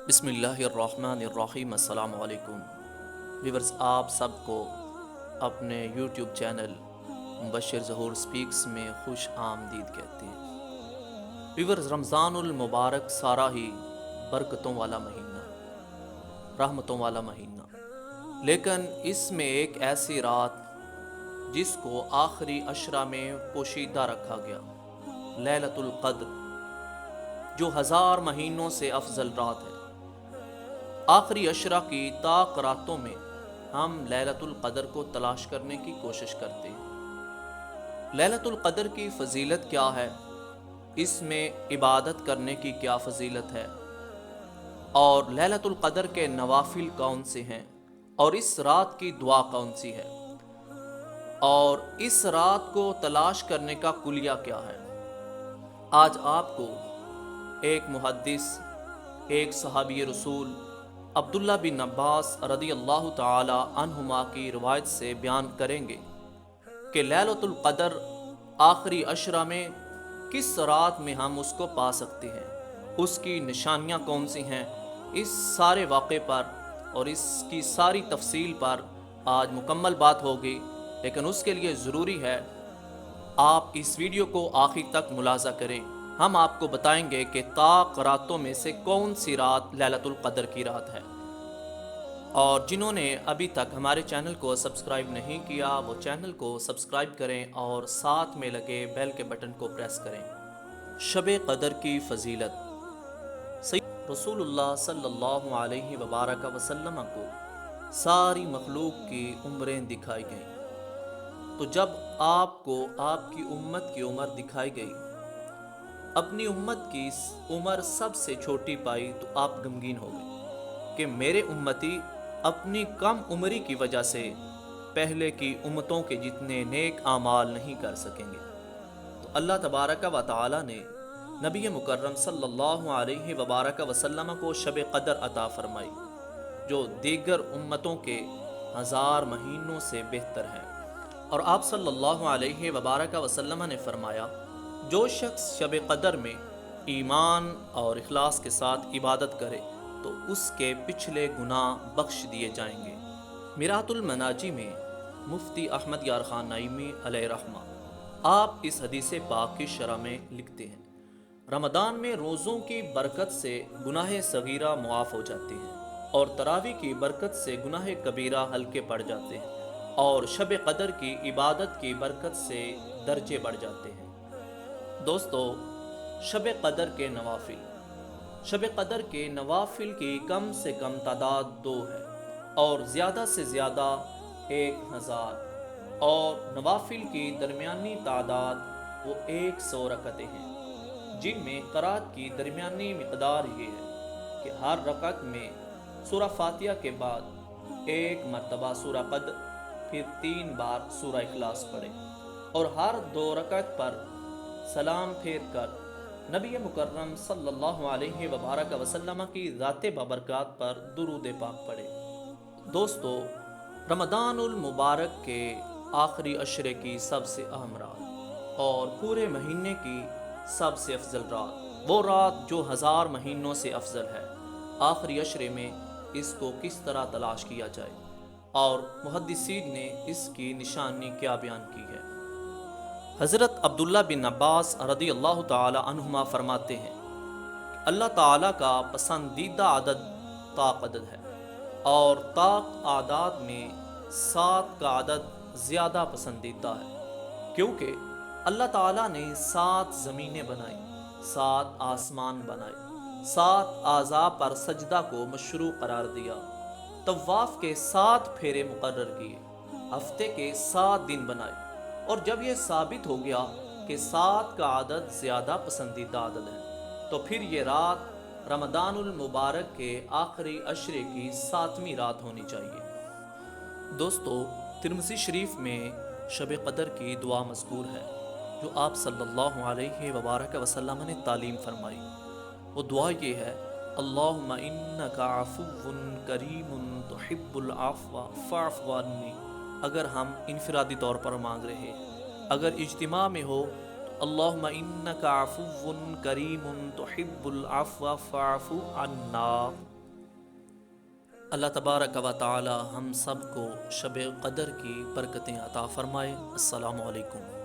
بسم اللہ الرحمن الرحیم۔ السلام علیکم ویورز، آپ سب کو اپنے یوٹیوب چینل مبشر ظہور سپیکس میں خوش آمدید کہتے ہیں۔ ویورز، رمضان المبارک سارا ہی برکتوں والا مہینہ، رحمتوں والا مہینہ، لیکن اس میں ایک ایسی رات جس کو آخری عشرہ میں پوشیدہ رکھا گیا، لیلۃ القدر، جو 1000 مہینوں سے افضل رات ہے۔ آخری عشرہ کی طاق راتوں میں ہم لیلۃ القدر کو تلاش کرنے کی کوشش کرتے ہیں۔ لیلۃ القدر کی فضیلت کیا ہے؟ اس میں عبادت کرنے کی کیا فضیلت ہے؟ اور لیلۃ القدر کے نوافل کون سے ہیں؟ اور اس رات کی دعا کون سی ہے؟ اور اس رات کو تلاش کرنے کا کلیہ کیا ہے؟ آج آپ کو ایک محدث، ایک صحابی رسول عبداللہ بن عباس رضی اللہ تعالی عنہما کی روایت سے بیان کریں گے کہ لیلۃ القدر آخری عشرہ میں کس رات میں ہم اس کو پا سکتے ہیں، اس کی نشانیاں کون سی ہیں۔ اس سارے واقعے پر اور اس کی ساری تفصیل پر آج مکمل بات ہوگی، لیکن اس کے لیے ضروری ہے آپ اس ویڈیو کو آخر تک ملاحظہ کریں۔ ہم آپ کو بتائیں گے کہ طاق راتوں میں سے کون سی رات لیلۃ القدر کی رات ہے، اور جنہوں نے ابھی تک ہمارے چینل کو سبسکرائب نہیں کیا وہ چینل کو سبسکرائب کریں اور ساتھ میں لگے بیل کے بٹن کو پریس کریں۔ شب قدر کی فضیلت۔ سید رسول اللہ صلی اللہ علیہ وبارک وسلم کو ساری مخلوق کی عمریں دکھائی گئیں، تو جب آپ کو آپ کی امت کی عمر دکھائی گئی، اپنی امت کی عمر سب سے چھوٹی پائی تو آپ غمگین ہو گئے کہ میرے امتی اپنی کم عمری کی وجہ سے پہلے کی امتوں کے جتنے نیک اعمال نہیں کر سکیں گے۔ تو اللہ تبارک و تعالی نے نبی مکرم صلی اللہ علیہ وبارک وسلم کو شب قدر عطا فرمائی، جو دیگر امتوں کے 1000 مہینوں سے بہتر ہے۔ اور آپ صلی اللہ علیہ وبارک وسلم نے فرمایا، جو شخص شب قدر میں ایمان اور اخلاص کے ساتھ عبادت کرے تو اس کے پچھلے گناہ بخش دیے جائیں گے۔ میرات المناجی میں مفتی احمد یار خان نعیمی علیہ رحمہ آپ اس حدیث پاک کی شرح میں لکھتے ہیں، رمضان میں روزوں کی برکت سے گناہ صغیرہ معاف ہو جاتے ہیں، اور تراویح کی برکت سے گناہ کبیرہ ہلکے پڑ جاتے ہیں، اور شب قدر کی عبادت کی برکت سے درجے بڑھ جاتے ہیں۔ دوستو، شب قدر کے نوافل۔ شب قدر کے نوافل کی کم سے کم تعداد 2 ہے، اور زیادہ سے زیادہ 1000، اور نوافل کی درمیانی تعداد وہ 100 رکعتیں ہیں، جن میں قرات کی درمیانی مقدار یہ ہے کہ ہر رکعت میں سورہ فاتحہ کے بعد 1 مرتبہ سورہ قد، پھر 3 بار سورہ اخلاص پڑھیں، اور ہر 2 رکعت پر سلام پھیر کر نبی مکرم صلی اللہ علیہ وبارک وسلم کی ذات بابرکات پر درود پاک پڑھے۔ دوستو، رمضان المبارک کے آخری عشرے کی سب سے اہم رات اور پورے مہینے کی سب سے افضل رات، وہ رات جو 1000 مہینوں سے افضل ہے، آخری عشرے میں اس کو کس طرح تلاش کیا جائے، اور محدثین نے اس کی نشانی کیا بیان کی ہے۔ حضرت عبداللہ بن عباس رضی اللہ تعالی عنہما فرماتے ہیں، اللہ تعالیٰ کا پسندیدہ عدد طاق عدد ہے، اور طاق اعداد میں 7 کا عدد زیادہ پسندیدہ ہے، کیونکہ اللہ تعالیٰ نے 7 زمینیں بنائی، 7 آسمان بنائے، 7 اعضاء پر سجدہ کو مشروع قرار دیا، طواف کے 7 پھیرے مقرر کیے، ہفتے کے 7 دن بنائے، اور جب یہ ثابت ہو گیا کہ 7 کا عدد زیادہ پسندیدہ عدد ہے، تو پھر یہ رات رمضان المبارک کے آخری عشرے کی 7ویں رات ہونی چاہیے۔ دوستو، ترمذی شریف میں شب قدر کی دعا مذکور ہے، جو آپ صلی اللہ علیہ وبارک وسلم نے تعلیم فرمائی۔ وہ دعا یہ ہے، اللہم انک عفو کریم تحب العفو فاعف عنی۔ اگر ہم انفرادی طور پر مانگ رہے ہیں، اگر اجتماع میں ہو تو اللہم انک عفو کریم تحب العفو فاعف عنا۔ اللہ تبارک و تعالی ہم سب کو شب قدر کی برکتیں عطا فرمائے۔ السلام علیکم۔